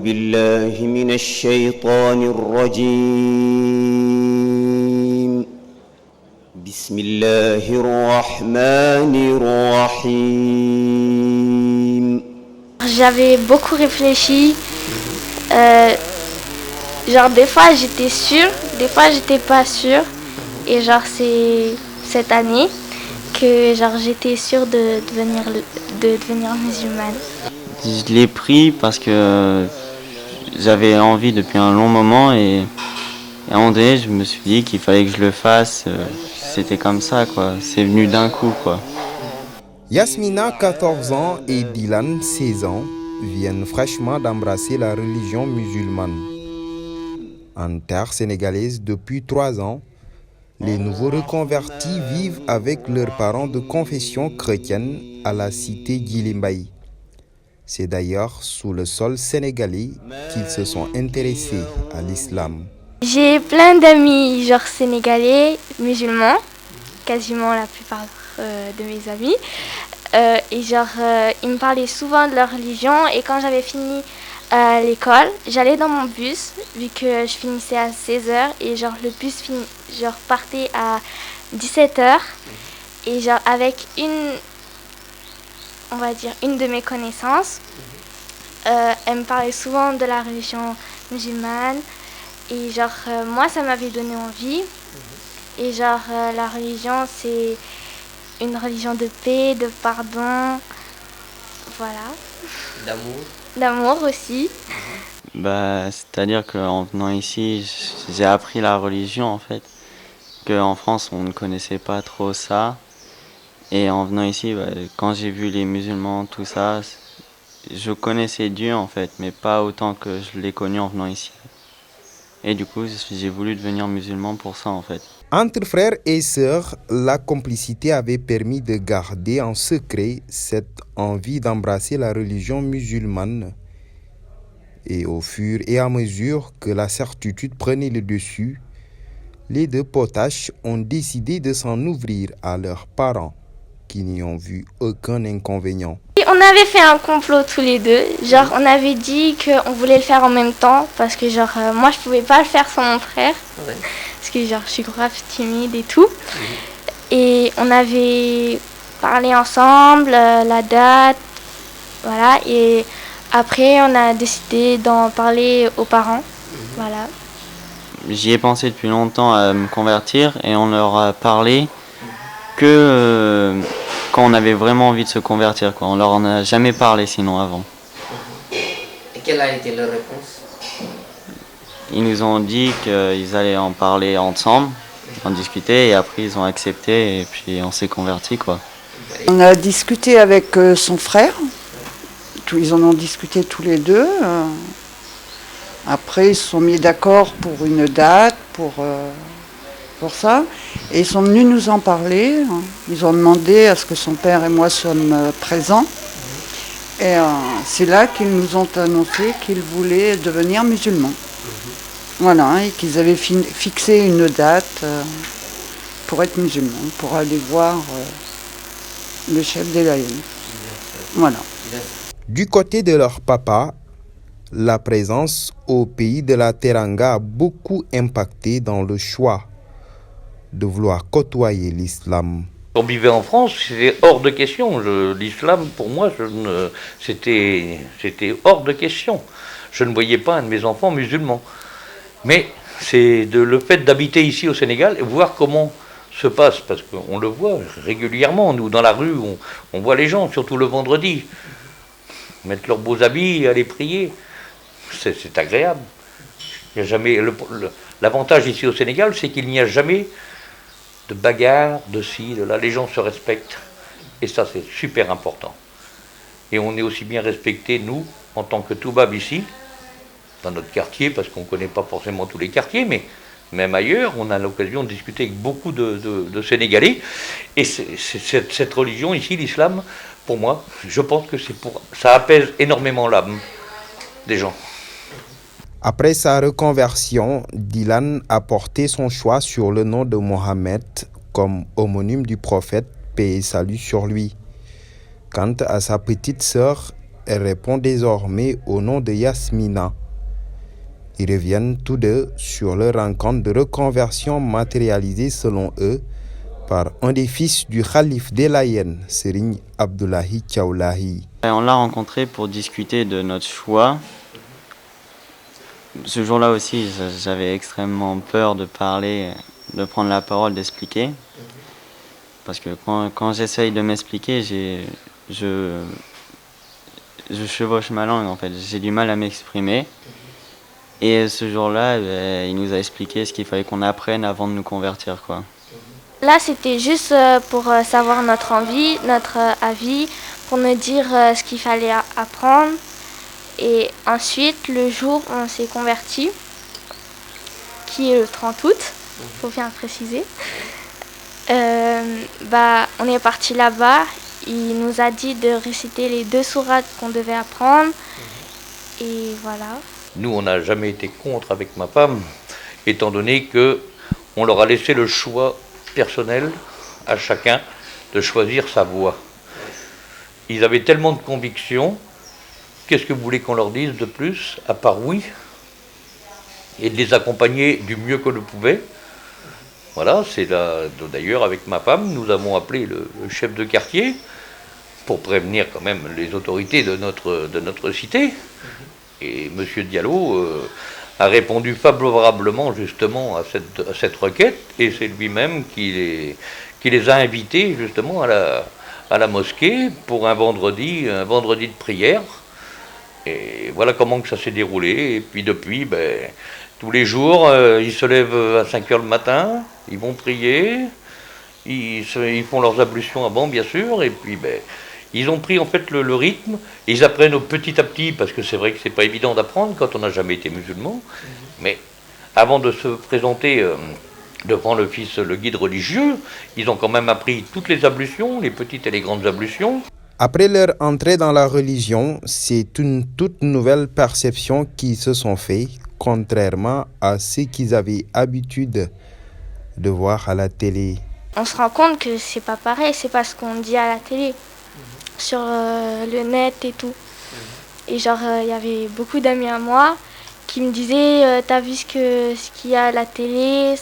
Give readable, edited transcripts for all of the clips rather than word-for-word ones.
بالله من الشيطان الرجيم بسم الله الرحمن الرحيم. J'avais beaucoup réfléchi. Genre des fois j'étais sûre, des fois j'étais pas sûre. Et genre c'est cette année que genre j'étais sûre de devenir musulmane. Je l'ai pris parce que j'avais envie depuis un long moment et à un moment donné je me suis dit qu'il fallait que je le fasse. C'était comme ça quoi, c'est venu d'un coup quoi. Yasmina, 14 ans, et Dylan, 16 ans, viennent fraîchement d'embrasser la religion musulmane. En terre sénégalaise depuis 3 ans, les nouveaux reconvertis vivent avec leurs parents de confession chrétienne à la cité d'Ilimbaï. C'est d'ailleurs sous le sol sénégalais qu'ils se sont intéressés à l'islam. J'ai plein d'amis genre sénégalais, musulmans, quasiment la plupart de mes amis. Et genre ils me parlaient souvent de leur religion et quand j'avais fini l'école, j'allais dans mon bus vu que je finissais à 16h et genre le bus partait à 17h et genre avec une de mes connaissances, elle me parlait souvent de la religion musulmane et genre moi ça m'avait donné envie et genre la religion c'est une religion de paix, de pardon, voilà. D'amour aussi. C'est-à-dire qu'en venant ici, j'ai appris la religion en fait. Qu'en France, on ne connaissait pas trop ça. Et en venant ici, quand j'ai vu les musulmans, tout ça, je connaissais Dieu en fait, mais pas autant que je l'ai connu en venant ici. Et du coup, j'ai voulu devenir musulman pour ça en fait. Entre frères et sœurs, la complicité avait permis de garder en secret cette envie d'embrasser la religion musulmane. Et au fur et à mesure que la certitude prenait le dessus, les deux potaches ont décidé de s'en ouvrir à leurs parents, qui n'y ont vu aucun inconvénient. Et on avait fait un complot tous les deux, genre on avait dit qu'on voulait le faire en même temps, parce que genre moi je pouvais pas le faire sans mon frère, parce que genre je suis grave timide et tout. Et on avait parlé ensemble, la date, voilà, et après on a décidé d'en parler aux parents, voilà. J'y ai pensé depuis longtemps à me convertir et on leur a parlé que quand on avait vraiment envie de se convertir, quoi. On leur en a jamais parlé sinon avant. Et quelle a été leur réponse? Ils nous ont dit qu'ils allaient en parler ensemble, en discuter et après ils ont accepté et puis on s'est convertis quoi. On a discuté avec son frère, ils en ont discuté tous les deux. Après ils se sont mis d'accord pour une date, pour ça. Et ils sont venus nous en parler. Ils ont demandé à ce que son père et moi sommes présents. Et c'est là qu'ils nous ont annoncé qu'ils voulaient devenir musulmans. Voilà, et qu'ils avaient fixé une date pour être musulmans, pour aller voir le chef des Layènes. Voilà. Du côté de leur papa, la présence au pays de la Teranga a beaucoup impacté dans le choix de vouloir côtoyer l'islam. On vivait en France, c'était hors de question. L'islam, pour moi, c'était hors de question. Je ne voyais pas un de mes enfants musulman. Mais c'est le fait d'habiter ici au Sénégal et voir comment se passe, parce qu'on le voit régulièrement, nous, dans la rue, on voit les gens, surtout le vendredi, mettre leurs beaux habits et aller prier. C'est agréable. Il y a jamais l'avantage ici au Sénégal, c'est qu'il n'y a jamais de bagarre, de ci, de là. Les gens se respectent. Et ça, c'est super important. Et on est aussi bien respectés, nous, en tant que Toubab ici, dans notre quartier, parce qu'on ne connaît pas forcément tous les quartiers, mais même ailleurs, on a l'occasion de discuter avec beaucoup de Sénégalais. Et cette religion ici, l'islam, pour moi, je pense que ça apaise énormément l'âme des gens. Après sa reconversion, Dylan a porté son choix sur le nom de Mohammed comme homonyme du prophète, paix et salut sur lui. Quant à sa petite sœur, elle répond désormais au nom de Yasmina. Ils reviennent tous deux sur leur rencontre de reconversion matérialisée selon eux par un des fils du calife des Layènes, Serigne Abdoulahi Thiaoulahi. On l'a rencontré pour discuter de notre choix. Ce jour-là aussi, j'avais extrêmement peur de parler, de prendre la parole, d'expliquer. Parce que quand j'essaye de m'expliquer, je chevauche ma langue en fait. J'ai du mal à m'exprimer. Et ce jour-là, il nous a expliqué ce qu'il fallait qu'on apprenne avant de nous convertir, quoi. Là, c'était juste pour savoir notre envie, notre avis, pour nous dire ce qu'il fallait apprendre. Et ensuite, le jour où on s'est converti, qui est le 30 août, il faut bien préciser, on est parti là-bas. Il nous a dit de réciter les 2 sourates qu'on devait apprendre. Et voilà. Nous, on n'a jamais été contre avec ma femme, étant donné qu'on leur a laissé le choix personnel à chacun de choisir sa voie. Ils avaient tellement de convictions, qu'est-ce que vous voulez qu'on leur dise de plus, à part oui, et de les accompagner du mieux que l'on pouvait. Voilà, c'est là, d'ailleurs avec ma femme, nous avons appelé le chef de quartier pour prévenir quand même les autorités de notre cité. Et M. Diallo a répondu favorablement justement à cette requête, et c'est lui-même qui les a invités justement à la mosquée pour un vendredi de prière. Et voilà comment que ça s'est déroulé. Et puis depuis, tous les jours, ils se lèvent à 5 h le matin, ils vont prier, ils font leurs ablutions avant bien sûr, et puis ils ont pris en fait le rythme, et ils apprennent petit à petit, parce que c'est vrai que c'est pas évident d'apprendre quand on n'a jamais été musulman, mais avant de se présenter devant le guide religieux, ils ont quand même appris toutes les ablutions, les petites et les grandes ablutions. Après leur entrée dans la religion, c'est une toute nouvelle perception qui se sont fait, contrairement à ce qu'ils avaient l'habitude de voir à la télé. On se rend compte que c'est pas pareil, c'est pas ce qu'on dit à la télé, sur le net et tout. Et genre, il y avait beaucoup d'amis à moi qui me disaient t'as vu ce qu'il y a à la télé,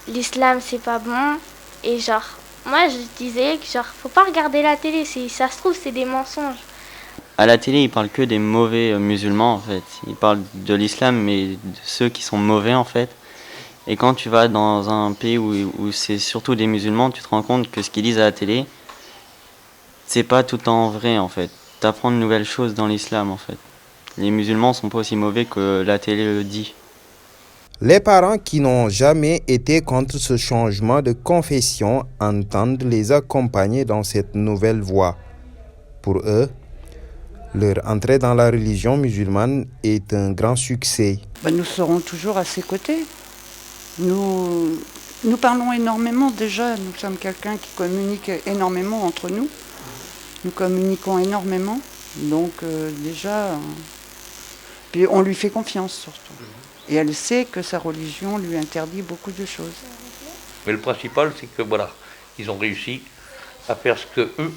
l'islam c'est pas bon. Et genre, moi je disais que genre, faut pas regarder la télé, ça se trouve c'est des mensonges. À la télé, ils parlent que des mauvais musulmans en fait. Ils parlent de l'islam, mais de ceux qui sont mauvais en fait. Et quand tu vas dans un pays où c'est surtout des musulmans, tu te rends compte que ce qu'ils disent à la télé, c'est pas tout le temps vrai en fait. T'apprends de nouvelles choses dans l'islam en fait. Les musulmans sont pas aussi mauvais que la télé le dit. Les parents qui n'ont jamais été contre ce changement de confession entendent les accompagner dans cette nouvelle voie. Pour eux, leur entrée dans la religion musulmane est un grand succès. Nous serons toujours à ses côtés. Nous parlons énormément déjà, nous sommes quelqu'un qui communique énormément entre nous. Nous communiquons énormément, donc puis on lui fait confiance surtout. Et elle sait que sa religion lui interdit beaucoup de choses. Mais le principal, c'est que voilà, ils ont réussi à faire ce que eux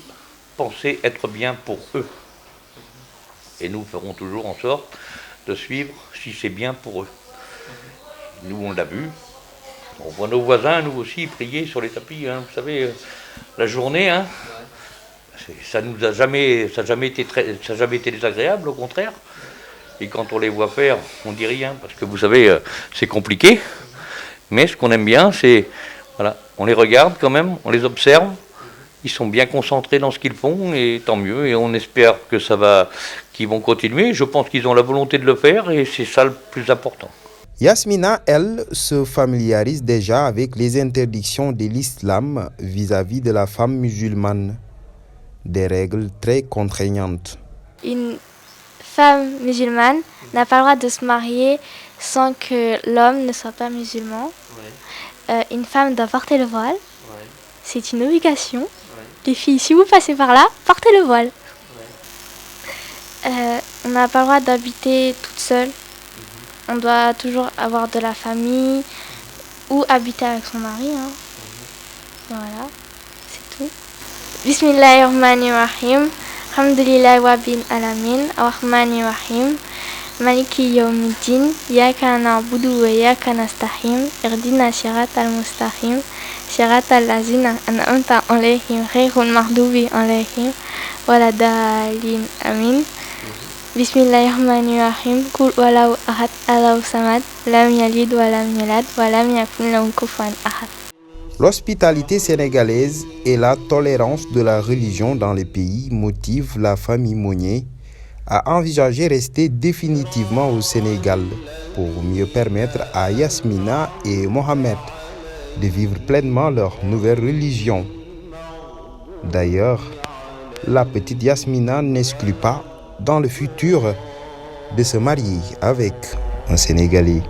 pensaient être bien pour eux. Et nous ferons toujours en sorte de suivre si c'est bien pour eux. Nous, on l'a vu. On voit nos voisins, nous aussi, prier sur les tapis. Vous savez, la journée, ça n'a jamais été désagréable, au contraire. Et quand on les voit faire, on dit rien, parce que vous savez, c'est compliqué. Mais ce qu'on aime bien, c'est, voilà, on les regarde quand même, on les observe. Ils sont bien concentrés dans ce qu'ils font, et tant mieux. Et on espère qu'ils vont continuer. Je pense qu'ils ont la volonté de le faire, et c'est ça le plus important. Yasmina, elle, se familiarise déjà avec les interdictions de l'islam vis-à-vis de la femme musulmane. Des règles très contraignantes. Une femme musulmane n'a pas le droit de se marier sans que l'homme ne soit pas musulman. Une femme doit porter le voile. C'est une obligation. Les filles, si vous passez par là, portez le voile. On n'a pas le droit d'habiter toute seule. On doit toujours avoir de la famille ou habiter avec son mari. Voilà, c'est tout. Bismillahirrahmanirrahim. Alhamdulillah wa bin alamin, ar-Rahmani rahim, Maliki yawmiddin, Iyyaka na'budu wa iyyaka nasta'in, Ihdina siratal mustaqim, siratal ladzina an'amta 'alaihim ghairil maghdubi 'alaihim waladdallin. Amin. Bismillahirrahmanirrahim. Qul huwallahu ahad, Allahu samad, lam yalid wa lam yulad wa lam yakul lahu kufuwan ahad. L'hospitalité sénégalaise et la tolérance de la religion dans les pays motivent la famille Monnier à envisager rester définitivement au Sénégal pour mieux permettre à Yasmina et Mohamed de vivre pleinement leur nouvelle religion. D'ailleurs, la petite Yasmina n'exclut pas dans le futur de se marier avec un Sénégalais.